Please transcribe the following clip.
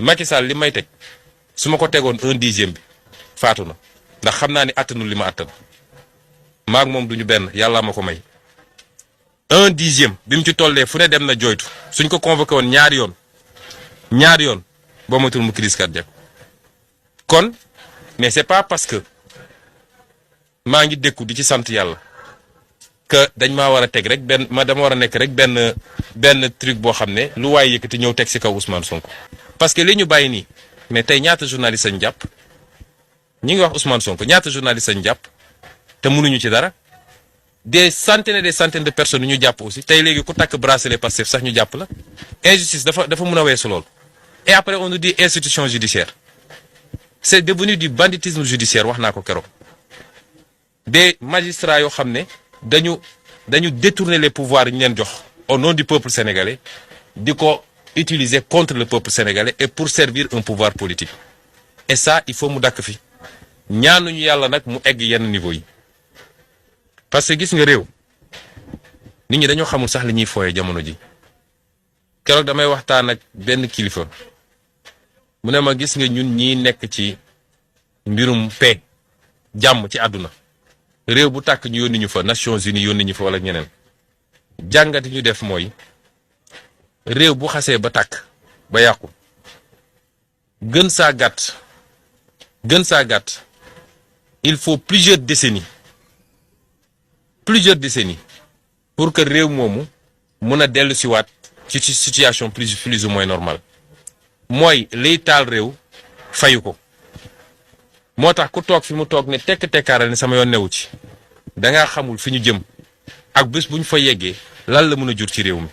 Macky Sall li may teg su ma ko tegoon 1/10 bi faatu na ndax xam naa ni attanul li ma attan maag moom duñu benn yàlla ma ko may 1/10 bi mu ci tollee fu ne dem na jooytu suñ ko convoqué woon ñaari yoon boo matul mu crise cardiaque kon mais c'est pas parce que maa ngi dékku di ci sant yàlla que dañ maa war a teg rek dama war a nekk rek benn truc boo xam ne lu waaye yëkkati ñëw teg ci kaw Ousmane Sonko. parce que li ñu bàyyi nii mais tey ñaata journaliste sañ jàpp ñi ngi wax Ousmane Sonko ñaata journaliste sañ jàpp te mënuñu ci dara des centaines et des centaines de personnes ñu jàpp aussi tey léegi ku takk bracelet Pastef sax ñu jàpp la injustice dafa mën a weesu lool. et après on nous dit institution judiciaire c'est devenu du banditisme judiciaire wax naa ko keroog des magistrats yoo xam ne dañu détourner les pouvoirs yi ñu leen jox au nom du peuple sénégalais di ko utiliser contre le peuple sénégalais et pour servir un pouvoir politique et ça il faut mu dakk fi ñaanuñu yàlla nag mu egg yenn niveau yi parce que gis nga réew nit ñi dañoo xamul sax li ñuy fooyee jamono ji keroog damay waxtaan ak benn kilifa mu ne ma gis nga ñun ñii nekk ci mbirum paix jàmm ci àdduna réew bu tàkk ñu yónni ñu fa Nations Unies yónni ñu fa wala ñeneen jàngati ñu def mooy réew bu xasee ba tàkk ba yàqu gën saa gàtt il faut plusieurs décennies pour que réew moomu mun a dellu siwaat ci situation plus ou moins normale mooy liy taal réew fayu ko moo tax ku toog fi mu toog ne tekkaaral ne sama yoon newu ci dangaa xamul fi ñu jëm ak bés bu ñu fa yeggee lan la mën a jur ci réew mi